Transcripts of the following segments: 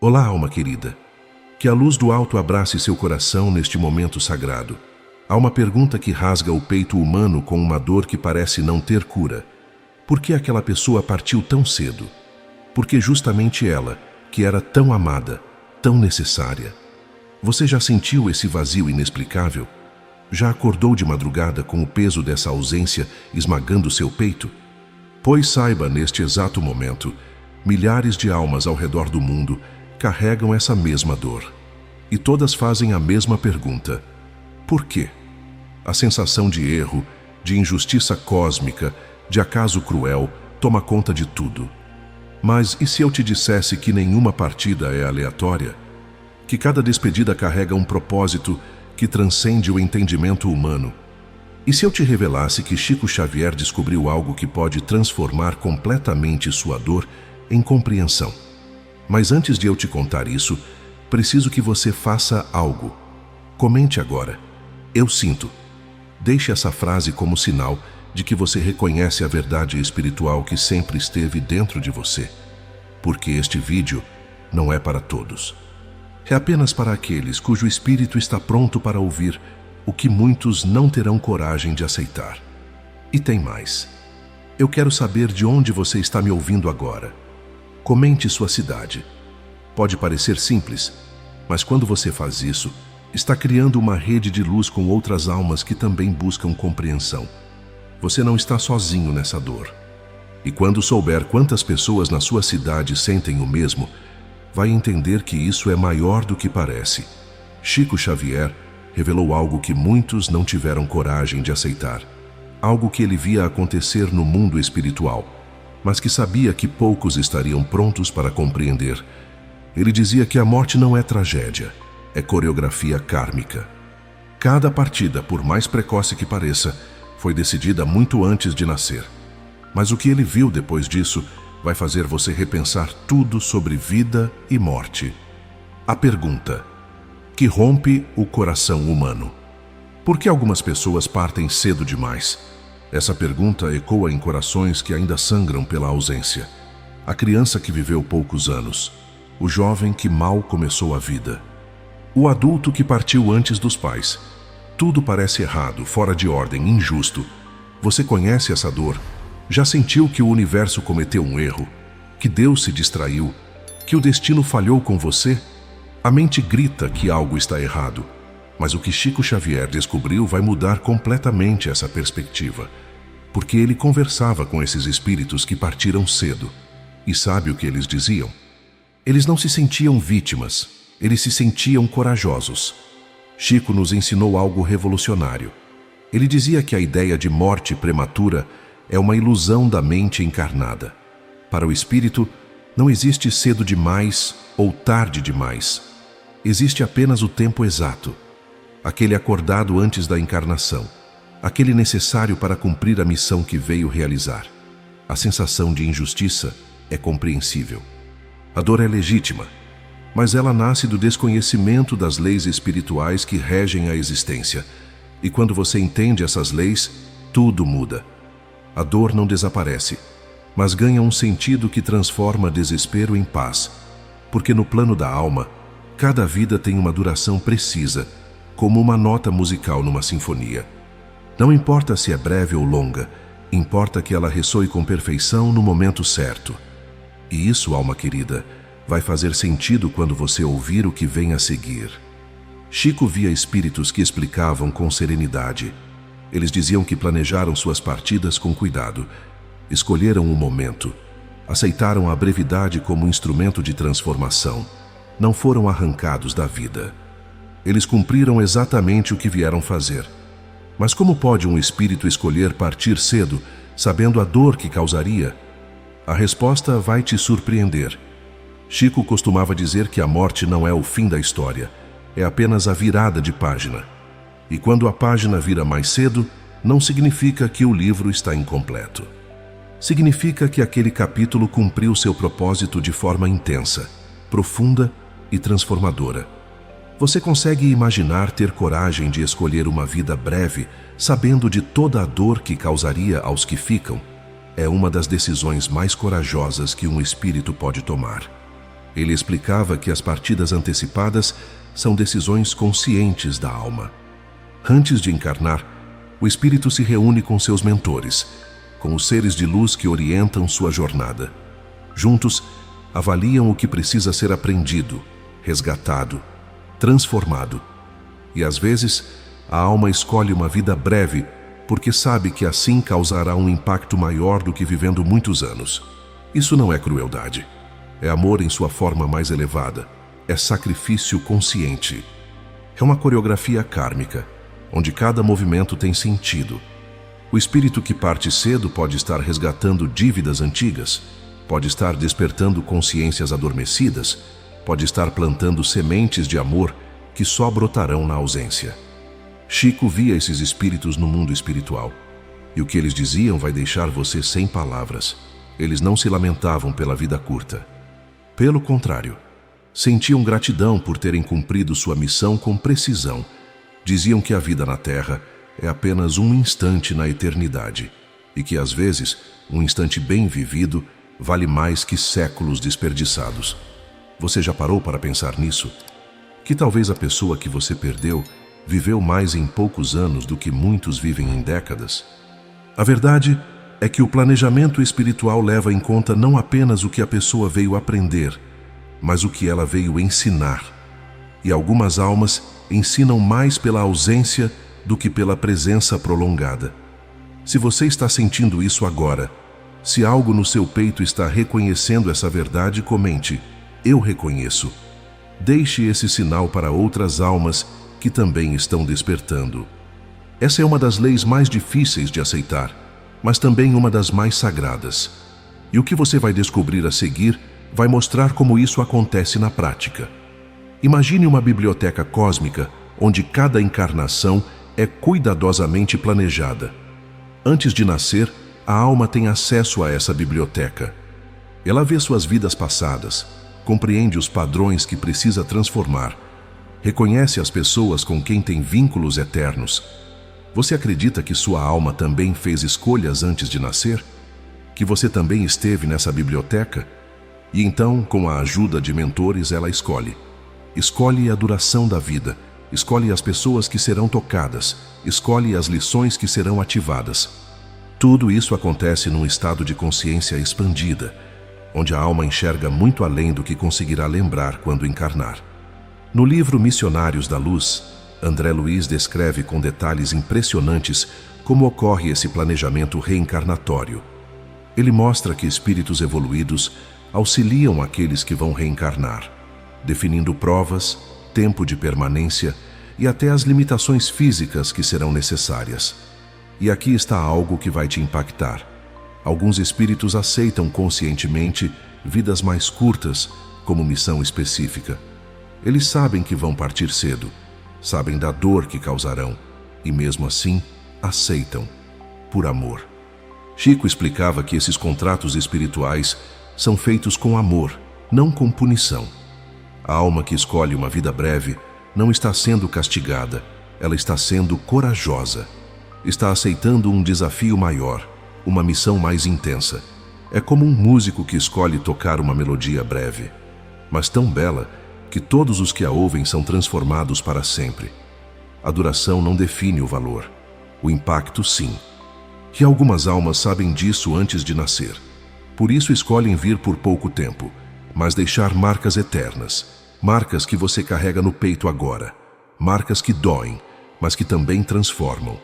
Olá, alma querida. Que a luz do alto abrace seu coração neste momento sagrado. Há uma pergunta que rasga o peito humano com uma dor que parece não ter cura. Por que aquela pessoa partiu tão cedo? Porque justamente ela, que era tão amada, tão necessária. Você já sentiu esse vazio inexplicável? Já acordou de madrugada com o peso dessa ausência esmagando seu peito? Pois saiba, neste exato momento, milhares de almas ao redor do mundo carregam essa mesma dor. E todas fazem a mesma pergunta: por quê? A sensação de erro, de injustiça cósmica, de acaso cruel, toma conta de tudo. Mas e se eu te dissesse que nenhuma partida é aleatória? Que cada despedida carrega um propósito que transcende o entendimento humano? E se eu te revelasse que Chico Xavier descobriu algo que pode transformar completamente sua dor em compreensão? Mas antes de eu te contar isso, preciso que você faça algo. Comente agora: eu sinto. Deixe essa frase como sinal de que você reconhece a verdade espiritual que sempre esteve dentro de você. Porque este vídeo não é para todos. É apenas para aqueles cujo espírito está pronto para ouvir o que muitos não terão coragem de aceitar. E tem mais. Eu quero saber de onde você está me ouvindo agora. Comente sua cidade. Pode parecer simples, mas quando você faz isso, está criando uma rede de luz com outras almas que também buscam compreensão. Você não está sozinho nessa dor. E quando souber quantas pessoas na sua cidade sentem o mesmo, vai entender que isso é maior do que parece. Chico Xavier revelou algo que muitos não tiveram coragem de aceitar. Algo que ele via acontecer no mundo espiritual, mas que sabia que poucos estariam prontos para compreender. Ele dizia que a morte não é tragédia, é coreografia kármica. Cada partida, por mais precoce que pareça, foi decidida muito antes de nascer. Mas o que ele viu depois disso vai fazer você repensar tudo sobre vida e morte. A pergunta que rompe o coração humano: por que algumas pessoas partem cedo demais? Essa pergunta ecoa em corações que ainda sangram pela ausência. A criança que viveu poucos anos, o jovem que mal começou a vida, o adulto que partiu antes dos pais. Tudo parece errado, fora de ordem, injusto. Você conhece essa dor? Já sentiu que o universo cometeu um erro? Que Deus se distraiu? Que o destino falhou com você? A mente grita que algo está errado. Mas o que Chico Xavier descobriu vai mudar completamente essa perspectiva. Porque ele conversava com esses espíritos que partiram cedo. E sabe o que eles diziam? Eles não se sentiam vítimas, eles se sentiam corajosos. Chico nos ensinou algo revolucionário. Ele dizia que a ideia de morte prematura é uma ilusão da mente encarnada. Para o espírito, não existe cedo demais ou tarde demais. Existe apenas o tempo exato. Aquele acordado antes da encarnação. Aquele necessário para cumprir a missão que veio realizar. A sensação de injustiça é compreensível. A dor é legítima, mas ela nasce do desconhecimento das leis espirituais que regem a existência. E quando você entende essas leis, tudo muda. A dor não desaparece, mas ganha um sentido que transforma desespero em paz. Porque no plano da alma, cada vida tem uma duração precisa, como uma nota musical numa sinfonia. Não importa se é breve ou longa, importa que ela ressoe com perfeição no momento certo. E isso, alma querida, vai fazer sentido quando você ouvir o que vem a seguir. Chico via espíritos que explicavam com serenidade. Eles diziam que planejaram suas partidas com cuidado, escolheram o momento, aceitaram a brevidade como instrumento de transformação, não foram arrancados da vida. Eles cumpriram exatamente o que vieram fazer. Mas como pode um espírito escolher partir cedo, sabendo a dor que causaria? A resposta vai te surpreender. Chico costumava dizer que a morte não é o fim da história, é apenas a virada de página. E quando a página vira mais cedo, não significa que o livro está incompleto. Significa que aquele capítulo cumpriu seu propósito de forma intensa, profunda e transformadora. Você consegue imaginar ter coragem de escolher uma vida breve, sabendo de toda a dor que causaria aos que ficam? É uma das decisões mais corajosas que um espírito pode tomar. Ele explicava que as partidas antecipadas são decisões conscientes da alma. Antes de encarnar, o espírito se reúne com seus mentores, com os seres de luz que orientam sua jornada. Juntos, avaliam o que precisa ser aprendido, resgatado, transformado. E às vezes, a alma escolhe uma vida breve porque sabe que assim causará um impacto maior do que vivendo muitos anos. Isso não é crueldade. É amor em sua forma mais elevada. É sacrifício consciente. É uma coreografia kármica, onde cada movimento tem sentido. O espírito que parte cedo pode estar resgatando dívidas antigas, pode estar despertando consciências adormecidas, pode estar plantando sementes de amor que só brotarão na ausência. Chico via esses espíritos no mundo espiritual, e o que eles diziam vai deixar você sem palavras. Eles não se lamentavam pela vida curta. Pelo contrário, sentiam gratidão por terem cumprido sua missão com precisão. Diziam que a vida na Terra é apenas um instante na eternidade, e que às vezes, um instante bem vivido vale mais que séculos desperdiçados. Você já parou para pensar nisso? Que talvez a pessoa que você perdeu viveu mais em poucos anos do que muitos vivem em décadas? A verdade é que o planejamento espiritual leva em conta não apenas o que a pessoa veio aprender, mas o que ela veio ensinar. E algumas almas ensinam mais pela ausência do que pela presença prolongada. Se você está sentindo isso agora, se algo no seu peito está reconhecendo essa verdade, comente: eu reconheço. Deixe esse sinal para outras almas que também estão despertando. Essa é uma das leis mais difíceis de aceitar, mas também uma das mais sagradas. E o que você vai descobrir a seguir vai mostrar como isso acontece na prática. Imagine uma biblioteca cósmica onde cada encarnação é cuidadosamente planejada. Antes de nascer, a alma tem acesso a essa biblioteca. Ela vê suas vidas passadas, compreende os padrões que precisa transformar, reconhece as pessoas com quem tem vínculos eternos. Você acredita que sua alma também fez escolhas antes de nascer? Que você também esteve nessa biblioteca? E então, com a ajuda de mentores, ela escolhe. Escolhe a duração da vida, escolhe as pessoas que serão tocadas, escolhe as lições que serão ativadas. Tudo isso acontece num estado de consciência expandida, onde a alma enxerga muito além do que conseguirá lembrar quando encarnar. No livro Missionários da Luz, André Luiz descreve com detalhes impressionantes como ocorre esse planejamento reencarnatório. Ele mostra que espíritos evoluídos auxiliam aqueles que vão reencarnar, definindo provas, tempo de permanência e até as limitações físicas que serão necessárias. E aqui está algo que vai te impactar. Alguns espíritos aceitam conscientemente vidas mais curtas como missão específica. Eles sabem que vão partir cedo, sabem da dor que causarão, e mesmo assim, aceitam, por amor. Chico explicava que esses contratos espirituais são feitos com amor, não com punição. A alma que escolhe uma vida breve não está sendo castigada, ela está sendo corajosa. Está aceitando um desafio maior, uma missão mais intensa. É como um músico que escolhe tocar uma melodia breve, mas tão bela que todos os que a ouvem são transformados para sempre. A duração não define o valor, o impacto sim. E algumas almas sabem disso antes de nascer. Por isso escolhem vir por pouco tempo, mas deixar marcas eternas, marcas que você carrega no peito agora, marcas que doem, mas que também transformam.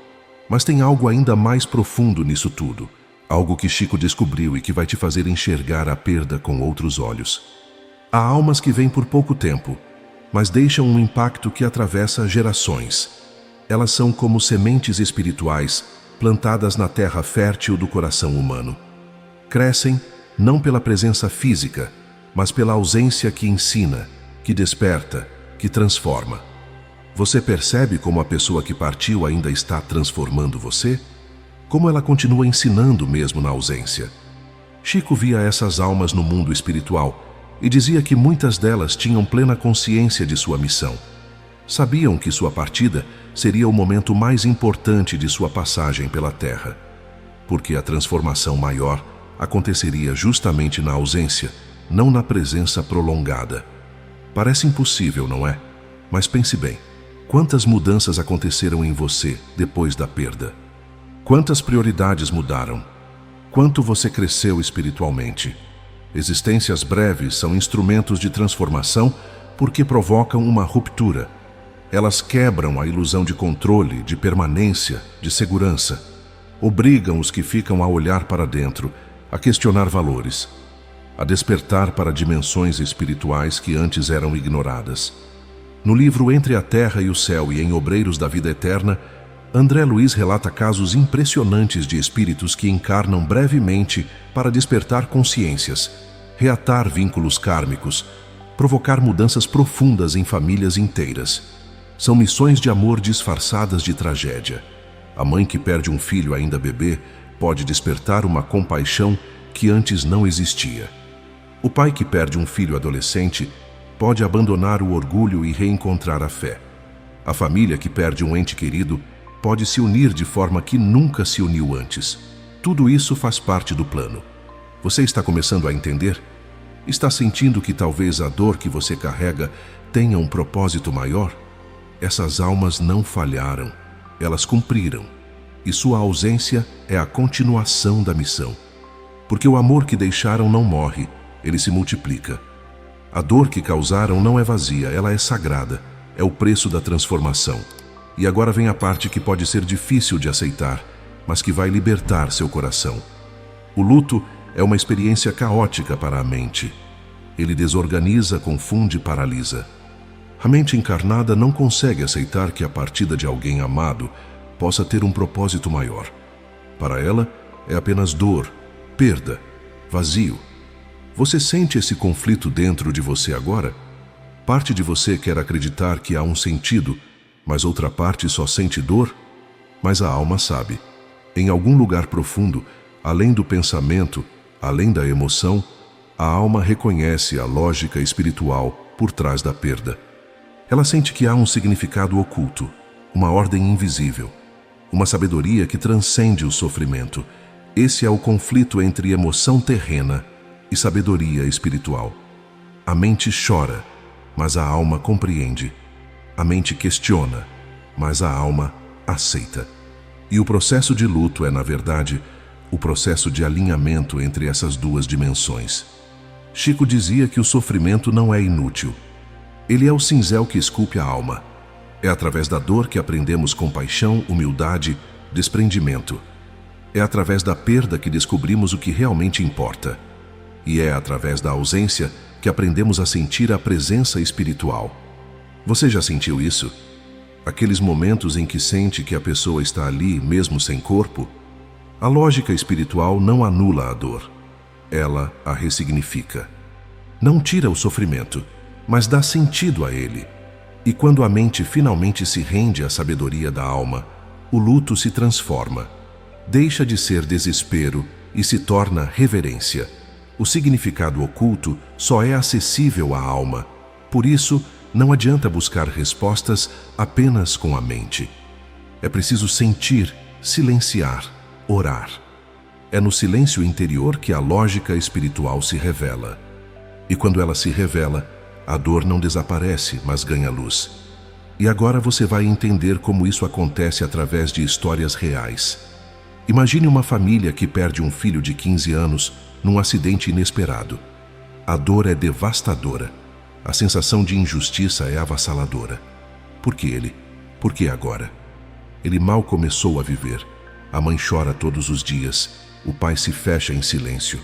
Mas tem algo ainda mais profundo nisso tudo, algo que Chico descobriu e que vai te fazer enxergar a perda com outros olhos. Há almas que vêm por pouco tempo, mas deixam um impacto que atravessa gerações. Elas são como sementes espirituais plantadas na terra fértil do coração humano. Crescem não pela presença física, mas pela ausência que ensina, que desperta, que transforma. Você percebe como a pessoa que partiu ainda está transformando você? Como ela continua ensinando mesmo na ausência? Chico via essas almas no mundo espiritual e dizia que muitas delas tinham plena consciência de sua missão. Sabiam que sua partida seria o momento mais importante de sua passagem pela Terra, porque a transformação maior aconteceria justamente na ausência, não na presença prolongada. Parece impossível, não é? Mas pense bem, quantas mudanças aconteceram em você depois da perda? Quantas prioridades mudaram? Quanto você cresceu espiritualmente? Existências breves são instrumentos de transformação porque provocam uma ruptura. Elas quebram a ilusão de controle, de permanência, de segurança. Obrigam os que ficam a olhar para dentro, a questionar valores, a despertar para dimensões espirituais que antes eram ignoradas. No livro Entre a Terra e o Céu e em Obreiros da Vida Eterna, André Luiz relata casos impressionantes de espíritos que encarnam brevemente para despertar consciências, reatar vínculos kármicos, provocar mudanças profundas em famílias inteiras. São missões de amor disfarçadas de tragédia. A mãe que perde um filho ainda bebê pode despertar uma compaixão que antes não existia. O pai que perde um filho adolescente pode abandonar o orgulho e reencontrar a fé. A família que perde um ente querido pode se unir de forma que nunca se uniu antes. Tudo isso faz parte do plano. Você está começando a entender? Está sentindo que talvez a dor que você carrega tenha um propósito maior? Essas almas não falharam, elas cumpriram. E sua ausência é a continuação da missão. Porque o amor que deixaram não morre, ele se multiplica. A dor que causaram não é vazia, ela é sagrada, é o preço da transformação. E agora vem a parte que pode ser difícil de aceitar, mas que vai libertar seu coração. O luto é uma experiência caótica para a mente. Ele desorganiza, confunde e paralisa. A mente encarnada não consegue aceitar que a partida de alguém amado possa ter um propósito maior. Para ela, é apenas dor, perda, vazio. Você sente esse conflito dentro de você agora? Parte de você quer acreditar que há um sentido, mas outra parte só sente dor? Mas a alma sabe. Em algum lugar profundo, além do pensamento, além da emoção, a alma reconhece a lógica espiritual por trás da perda. Ela sente que há um significado oculto, uma ordem invisível, uma sabedoria que transcende o sofrimento. Esse é o conflito entre emoção terrena e sabedoria espiritual. A mente chora, mas a alma compreende. A mente questiona, mas a alma aceita. E o processo de luto é, na verdade, o processo de alinhamento entre essas duas dimensões. Chico dizia que o sofrimento não é inútil. Ele é o cinzel que esculpe a alma. É através da dor que aprendemos compaixão, humildade, desprendimento. É através da perda que descobrimos o que realmente importa. E é através da ausência que aprendemos a sentir a presença espiritual. Você já sentiu isso? Aqueles momentos em que sente que a pessoa está ali, mesmo sem corpo? A lógica espiritual não anula a dor. Ela a ressignifica. Não tira o sofrimento, mas dá sentido a ele. E quando a mente finalmente se rende à sabedoria da alma, o luto se transforma. Deixa de ser desespero e se torna reverência. O significado oculto só é acessível à alma. Por isso, não adianta buscar respostas apenas com a mente. É preciso sentir, silenciar, orar. É no silêncio interior que a lógica espiritual se revela. E quando ela se revela, a dor não desaparece, mas ganha luz. E agora você vai entender como isso acontece através de histórias reais. Imagine uma família que perde um filho de 15 anos num acidente inesperado. A dor é devastadora. A sensação de injustiça é avassaladora. Por que ele? Por que agora? Ele mal começou a viver. A mãe chora todos os dias. O pai se fecha em silêncio.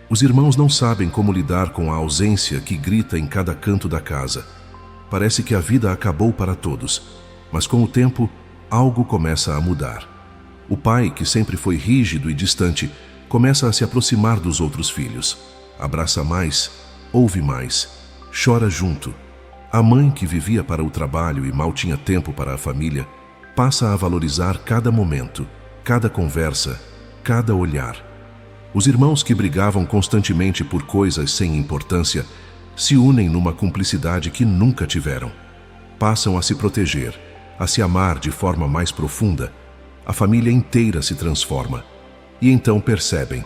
Os irmãos não sabem como lidar com a ausência que grita em cada canto da casa. Parece que a vida acabou para todos, mas com o tempo, algo começa a mudar. O pai, que sempre foi rígido e distante, começa a se aproximar dos outros filhos. Abraça mais, ouve mais, chora junto. A mãe, que vivia para o trabalho e mal tinha tempo para a família, passa a valorizar cada momento, cada conversa, cada olhar. Os irmãos que brigavam constantemente por coisas sem importância se unem numa cumplicidade que nunca tiveram. Passam a se proteger, a se amar de forma mais profunda. A família inteira se transforma. E então percebem: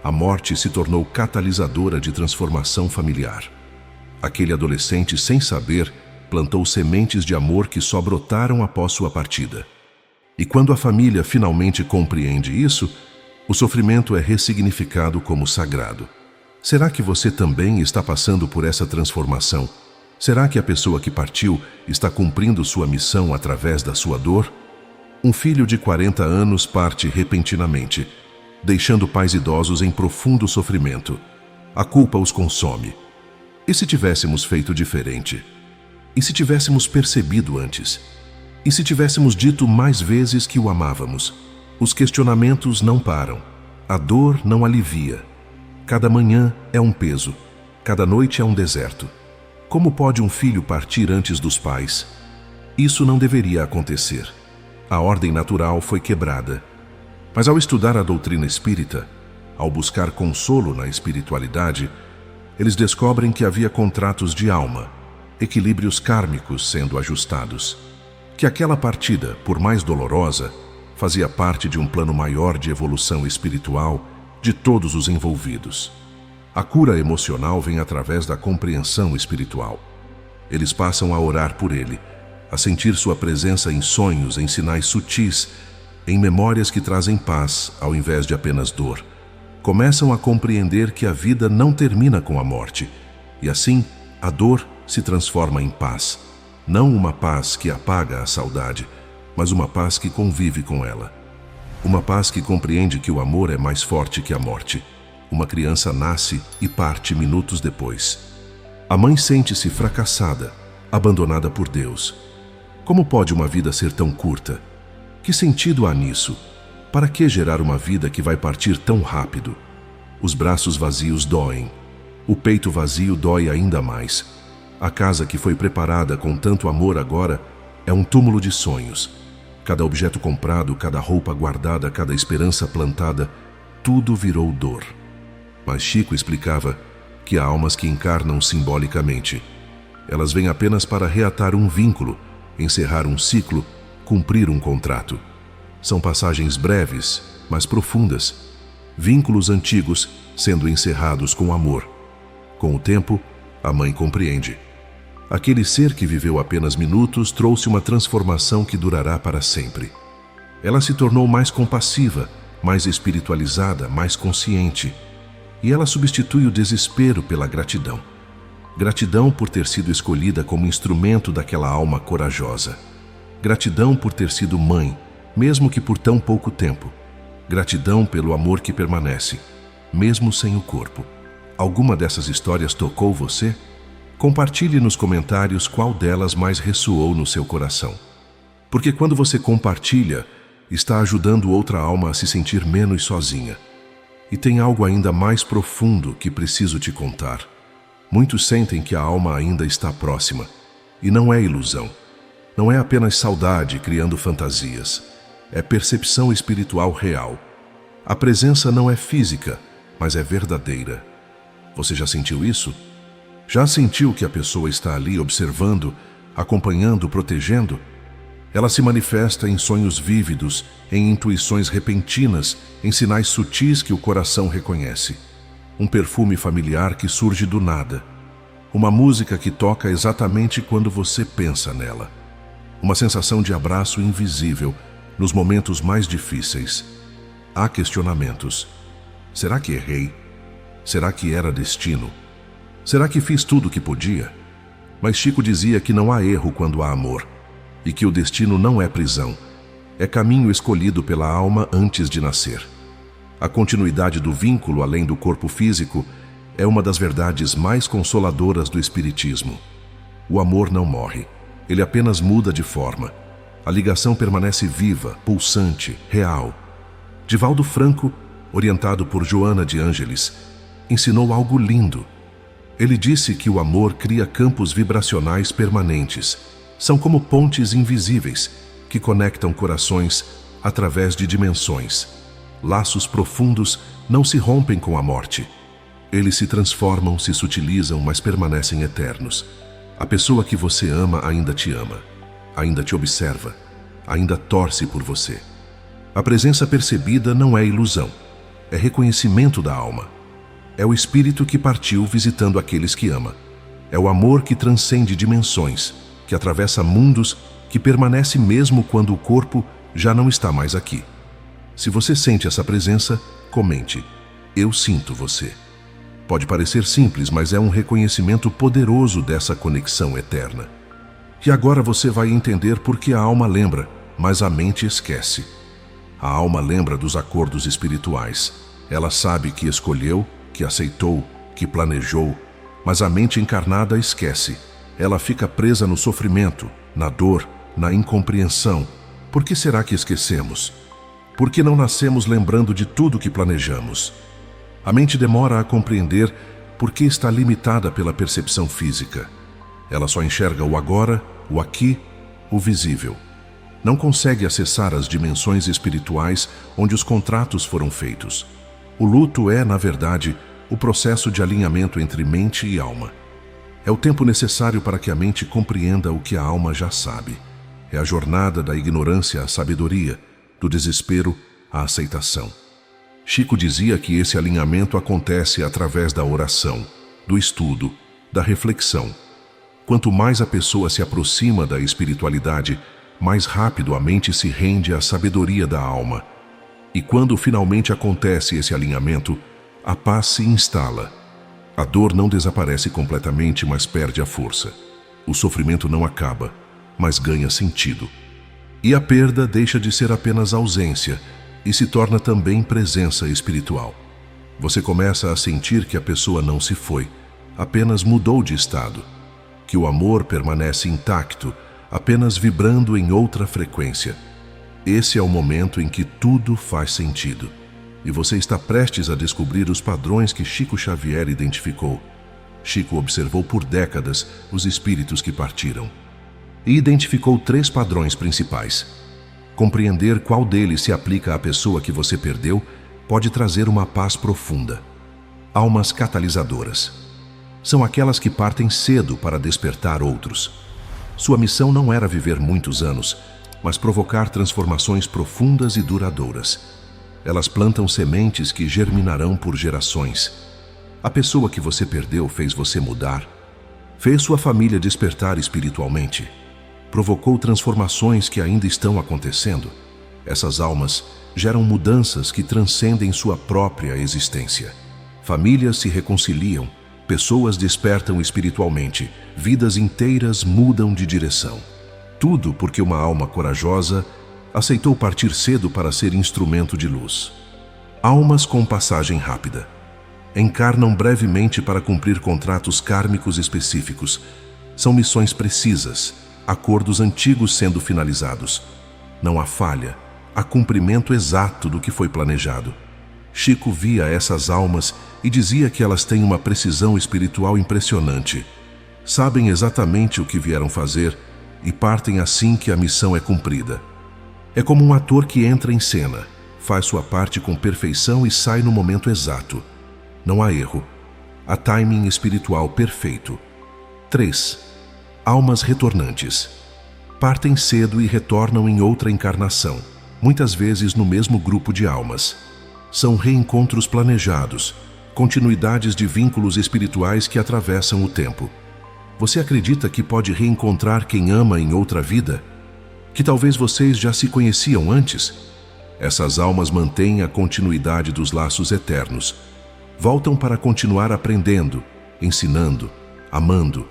A morte se tornou catalisadora de transformação familiar. Aquele adolescente, sem saber, plantou sementes de amor que só brotaram após sua partida. E quando a família finalmente compreende isso, o sofrimento é ressignificado como sagrado. Será que você também está passando por essa transformação? Será que a pessoa que partiu está cumprindo sua missão através da sua dor? Um filho de 40 anos parte repentinamente, deixando pais idosos em profundo sofrimento. A culpa os consome. E se tivéssemos feito diferente? E se tivéssemos percebido antes? E se tivéssemos dito mais vezes que o amávamos? Os questionamentos não param. A dor não alivia. Cada manhã é um peso. Cada noite é um deserto. Como pode um filho partir antes dos pais? Isso não deveria acontecer. A ordem natural foi quebrada. Mas ao estudar a doutrina espírita, ao buscar consolo na espiritualidade, eles descobrem que havia contratos de alma, equilíbrios kármicos sendo ajustados. Que aquela partida, por mais dolorosa, fazia parte de um plano maior de evolução espiritual de todos os envolvidos. A cura emocional vem através da compreensão espiritual. Eles passam a orar por ele, a sentir sua presença em sonhos, em sinais sutis, em memórias que trazem paz ao invés de apenas dor. Começam a compreender que a vida não termina com a morte, e assim a dor se transforma em paz. Não uma paz que apaga a saudade, mas uma paz que convive com ela. Uma paz que compreende que o amor é mais forte que a morte. Uma criança nasce e parte minutos depois. A mãe sente-se fracassada, abandonada por Deus. Como pode uma vida ser tão curta? Que sentido há nisso? Para que gerar uma vida que vai partir tão rápido? Os braços vazios doem. O peito vazio dói ainda mais. A casa que foi preparada com tanto amor agora é um túmulo de sonhos. Cada objeto comprado, cada roupa guardada, cada esperança plantada, tudo virou dor. Mas Chico explicava que há almas que encarnam simbolicamente. Elas vêm apenas para reatar um vínculo, encerrar um ciclo, cumprir um contrato. São passagens breves, mas profundas. Vínculos antigos sendo encerrados com amor. Com o tempo, a mãe compreende. Aquele ser que viveu apenas minutos trouxe uma transformação que durará para sempre. Ela se tornou mais compassiva, mais espiritualizada, mais consciente. E ela substitui o desespero pela gratidão. Gratidão por ter sido escolhida como instrumento daquela alma corajosa. Gratidão por ter sido mãe, mesmo que por tão pouco tempo. Gratidão pelo amor que permanece, mesmo sem o corpo. Alguma dessas histórias tocou você? Compartilhe nos comentários qual delas mais ressoou no seu coração. Porque quando você compartilha, está ajudando outra alma a se sentir menos sozinha. E tem algo ainda mais profundo que preciso te contar. Muitos sentem que a alma ainda está próxima. E não é ilusão. Não é apenas saudade criando fantasias. É percepção espiritual real. A presença não é física, mas é verdadeira. Você já sentiu isso? Já sentiu que a pessoa está ali observando, acompanhando, protegendo? Ela se manifesta em sonhos vívidos, em intuições repentinas, em sinais sutis que o coração reconhece. Um perfume familiar que surge do nada. Uma música que toca exatamente quando você pensa nela. Uma sensação de abraço invisível nos momentos mais difíceis. Há questionamentos. Será que errei? Será que era destino? Será que fiz tudo o que podia? Mas Chico dizia que não há erro quando há amor. E que o destino não é prisão, é caminho escolhido pela alma antes de nascer. A continuidade do vínculo além do corpo físico é uma das verdades mais consoladoras do Espiritismo. O amor não morre, ele apenas muda de forma. A ligação permanece viva, pulsante, real. Divaldo Franco, orientado por Joana de Ângeles, ensinou algo lindo. Ele disse que o amor cria campos vibracionais permanentes. São como pontes invisíveis que conectam corações através de dimensões. Laços profundos não se rompem com a morte. Eles se transformam, se sutilizam, mas permanecem eternos. A pessoa que você ama ainda te ama, ainda te observa, ainda torce por você. A presença percebida não é ilusão. é reconhecimento da alma. É o espírito que partiu visitando aqueles que ama. É o amor que transcende dimensões, que atravessa mundos, que permanece mesmo quando o corpo já não está mais aqui. Se você sente essa presença, comente: eu sinto você. Pode parecer simples, mas é um reconhecimento poderoso dessa conexão eterna. E agora você vai entender por que a alma lembra, mas a mente esquece. A alma lembra dos acordos espirituais. Ela sabe que escolheu, que aceitou, que planejou, mas a mente encarnada esquece. Ela fica presa no sofrimento, na dor, na incompreensão. Por que será que esquecemos? Por que não nascemos lembrando de tudo que planejamos? A mente demora a compreender porque está limitada pela percepção física. Ela só enxerga o agora, o aqui, o visível. Não consegue acessar as dimensões espirituais onde os contratos foram feitos. O luto é, na verdade, o processo de alinhamento entre mente e alma. É o tempo necessário para que a mente compreenda o que a alma já sabe. É a jornada da ignorância à sabedoria, do desespero à aceitação. Chico dizia que esse alinhamento acontece através da oração, do estudo, da reflexão. Quanto mais a pessoa se aproxima da espiritualidade, mais rápido a mente se rende à sabedoria da alma. E quando finalmente acontece esse alinhamento, a paz se instala. A dor não desaparece completamente, mas perde a força. O sofrimento não acaba, mas ganha sentido. E a perda deixa de ser apenas ausência e se torna também presença espiritual. Você começa a sentir que a pessoa não se foi, apenas mudou de estado, que o amor permanece intacto, apenas vibrando em outra frequência. Esse é o momento em que tudo faz sentido. E você está prestes a descobrir os padrões que Chico Xavier identificou. Chico observou por décadas os espíritos que partiram e identificou 3 padrões principais. Compreender qual deles se aplica à pessoa que você perdeu pode trazer uma paz profunda. Almas catalisadoras. São aquelas que partem cedo para despertar outros. Sua missão não era viver muitos anos, mas provocar transformações profundas e duradouras. Elas plantam sementes que germinarão por gerações. A pessoa que você perdeu fez você mudar, fez sua família despertar espiritualmente, provocou transformações que ainda estão acontecendo. Essas almas geram mudanças que transcendem sua própria existência. Famílias se reconciliam, pessoas despertam espiritualmente, vidas inteiras mudam de direção. Tudo porque uma alma corajosa aceitou partir cedo para ser instrumento de luz. Almas com passagem rápida. Encarnam brevemente para cumprir contratos kármicos específicos. São missões precisas, acordos antigos sendo finalizados. Não há falha, há cumprimento exato do que foi planejado. Chico via essas almas e dizia que elas têm uma precisão espiritual impressionante. Sabem exatamente o que vieram fazer e partem assim que a missão é cumprida. É como um ator que entra em cena, faz sua parte com perfeição e sai no momento exato. Não há erro. Há timing espiritual perfeito. 3. Almas retornantes. Partem cedo e retornam em outra encarnação, muitas vezes no mesmo grupo de almas. São reencontros planejados, continuidades de vínculos espirituais que atravessam o tempo. Você acredita que pode reencontrar quem ama em outra vida? Que talvez vocês já se conheciam antes? Essas almas mantêm a continuidade dos laços eternos. Voltam para continuar aprendendo, ensinando, amando.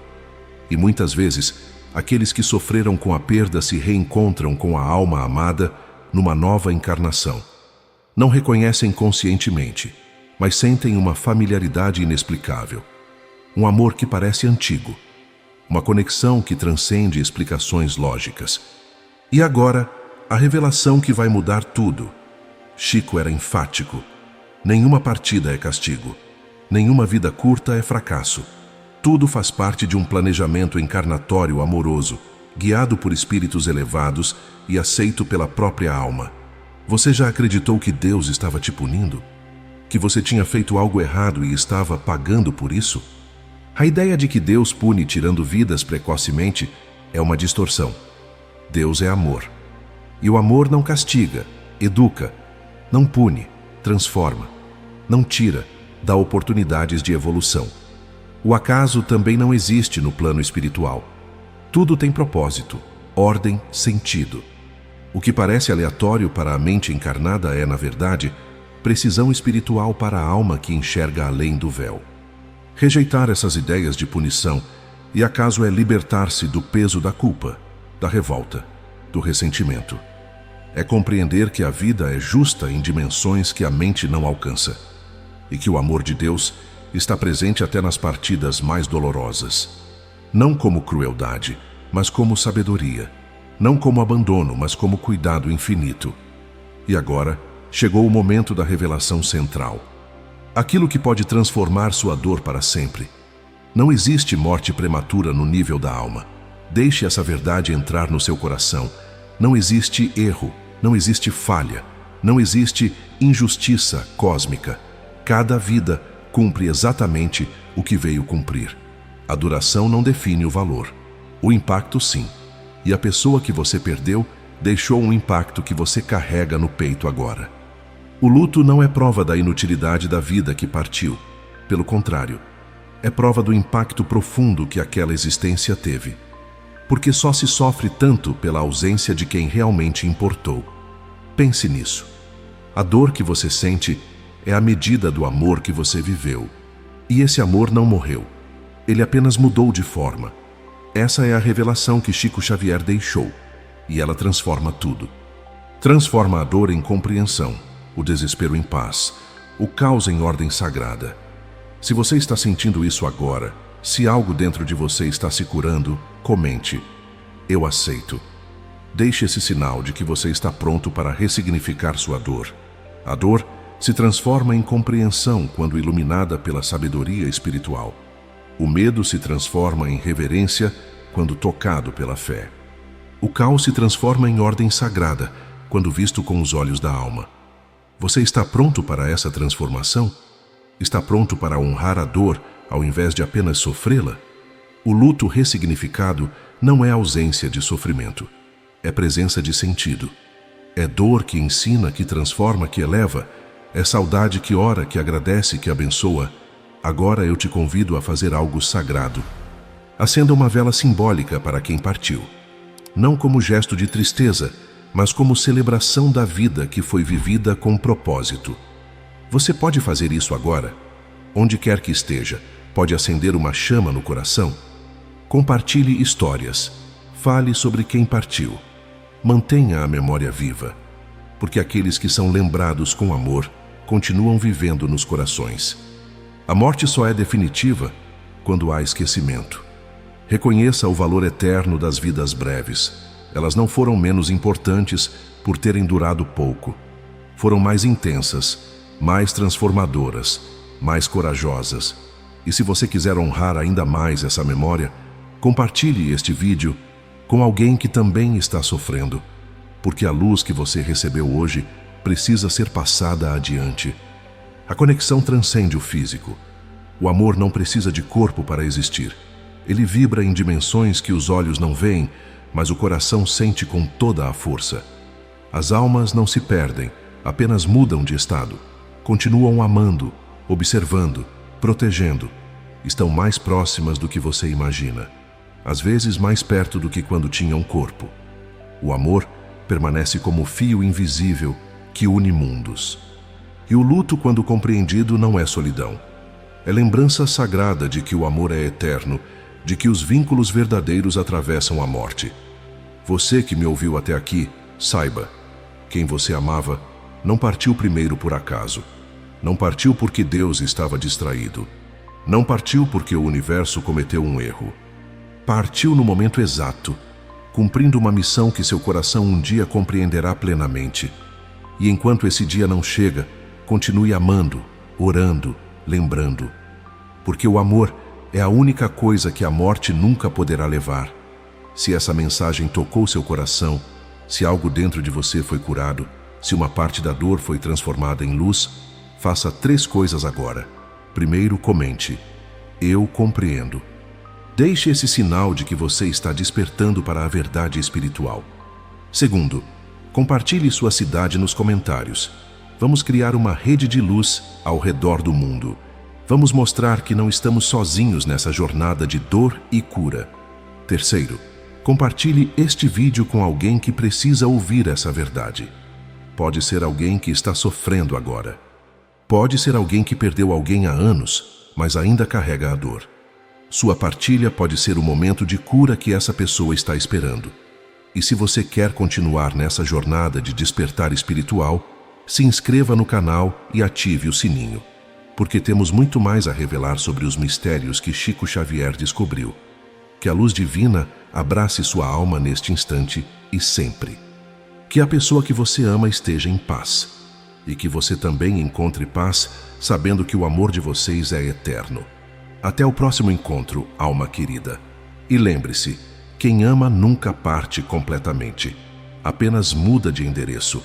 E muitas vezes, aqueles que sofreram com a perda se reencontram com a alma amada numa nova encarnação. Não reconhecem conscientemente, mas sentem uma familiaridade inexplicável. Um amor que parece antigo. Uma conexão que transcende explicações lógicas. E agora, a revelação que vai mudar tudo. Chico era enfático. Nenhuma partida é castigo. Nenhuma vida curta é fracasso. Tudo faz parte de um planejamento encarnatório amoroso, guiado por espíritos elevados e aceito pela própria alma. Você já acreditou que Deus estava te punindo? Que você tinha feito algo errado e estava pagando por isso? A ideia de que Deus pune tirando vidas precocemente é uma distorção. Deus é amor. E o amor não castiga, educa, não pune, transforma. não tira, dá oportunidades de evolução. O acaso também não existe no plano espiritual. Tudo tem propósito, ordem, sentido. O que parece aleatório para a mente encarnada é, na verdade, precisão espiritual para a alma que enxerga além do véu. Rejeitar essas ideias de punição e acaso é libertar-se do peso da culpa, da revolta, do ressentimento. É compreender que a vida é justa em dimensões que a mente não alcança e que o amor de Deus está presente até nas partidas mais dolorosas. Não como crueldade, mas como sabedoria. Não como abandono, mas como cuidado infinito. E agora chegou o momento da revelação central. Aquilo que pode transformar sua dor para sempre. Não existe morte prematura no nível da alma. Deixe essa verdade entrar no seu coração. Não existe erro, não existe falha, não existe injustiça cósmica. Cada vida cumpre exatamente o que veio cumprir. A duração não define o valor. O impacto, sim. E a pessoa que você perdeu deixou um impacto que você carrega no peito agora. O luto não é prova da inutilidade da vida que partiu. Pelo contrário, é prova do impacto profundo que aquela existência teve. Porque só se sofre tanto pela ausência de quem realmente importou. Pense nisso. A dor que você sente é a medida do amor que você viveu. E esse amor não morreu. Ele apenas mudou de forma. Essa é a revelação que Chico Xavier deixou. E ela transforma tudo. Transforma a dor em compreensão, o desespero em paz, o caos em ordem sagrada. Se você está sentindo isso agora, se algo dentro de você está se curando, comente: eu aceito. Deixe esse sinal de que você está pronto para ressignificar sua dor. A dor se transforma em compreensão quando iluminada pela sabedoria espiritual. O medo se transforma em reverência quando tocado pela fé. O caos se transforma em ordem sagrada quando visto com os olhos da alma. Você está pronto para essa transformação? Está pronto para honrar a dor ao invés de apenas sofrê-la? O luto ressignificado não é ausência de sofrimento. É presença de sentido. É dor que ensina, que transforma, que eleva. É saudade que ora, que agradece, que abençoa. Agora eu te convido a fazer algo sagrado. Acenda uma vela simbólica para quem partiu. Não como gesto de tristeza, mas como celebração da vida que foi vivida com propósito. Você pode fazer isso agora? Onde quer que esteja, pode acender uma chama no coração? Compartilhe histórias. Fale sobre quem partiu. Mantenha a memória viva, porque aqueles que são lembrados com amor continuam vivendo nos corações. A morte só é definitiva quando há esquecimento. Reconheça o valor eterno das vidas breves. Elas não foram menos importantes por terem durado pouco. Foram mais intensas, mais transformadoras, mais corajosas. E se você quiser honrar ainda mais essa memória, compartilhe este vídeo com alguém que também está sofrendo, porque a luz que você recebeu hoje precisa ser passada adiante. A conexão transcende o físico. O amor não precisa de corpo para existir. Ele vibra em dimensões que os olhos não veem, mas o coração sente com toda a força. As almas não se perdem, apenas mudam de estado. Continuam amando, observando, protegendo. Estão mais próximas do que você imagina. Às vezes mais perto do que quando tinham corpo. O amor permanece como fio invisível que une mundos. E o luto, quando compreendido, não é solidão. É lembrança sagrada de que o amor é eterno, de que os vínculos verdadeiros atravessam a morte. Você que me ouviu até aqui, saiba, quem você amava não partiu primeiro por acaso. Não partiu porque Deus estava distraído. Não partiu porque o universo cometeu um erro. Partiu no momento exato, cumprindo uma missão que seu coração um dia compreenderá plenamente. E enquanto esse dia não chega, continue amando, orando, lembrando. Porque o amor é a única coisa que a morte nunca poderá levar. Se essa mensagem tocou seu coração, se algo dentro de você foi curado, se uma parte da dor foi transformada em luz, faça 3 coisas agora. Primeiro, comente: eu compreendo. Deixe esse sinal de que você está despertando para a verdade espiritual. Segundo, compartilhe sua cidade nos comentários. vamos criar uma rede de luz ao redor do mundo. Vamos mostrar que não estamos sozinhos nessa jornada de dor e cura. Terceiro, compartilhe este vídeo com alguém que precisa ouvir essa verdade. Pode ser alguém que está sofrendo agora. Pode ser alguém que perdeu alguém há anos, mas ainda carrega a dor. Sua partilha pode ser o momento de cura que essa pessoa está esperando. E se você quer continuar nessa jornada de despertar espiritual, se inscreva no canal e ative o sininho, porque temos muito mais a revelar sobre os mistérios que Chico Xavier descobriu. Que a luz divina abrace sua alma neste instante e sempre. Que a pessoa que você ama esteja em paz. E que você também encontre paz, sabendo que o amor de vocês é eterno. Até o próximo encontro, alma querida. E lembre-se, quem ama nunca parte completamente. Apenas muda de endereço.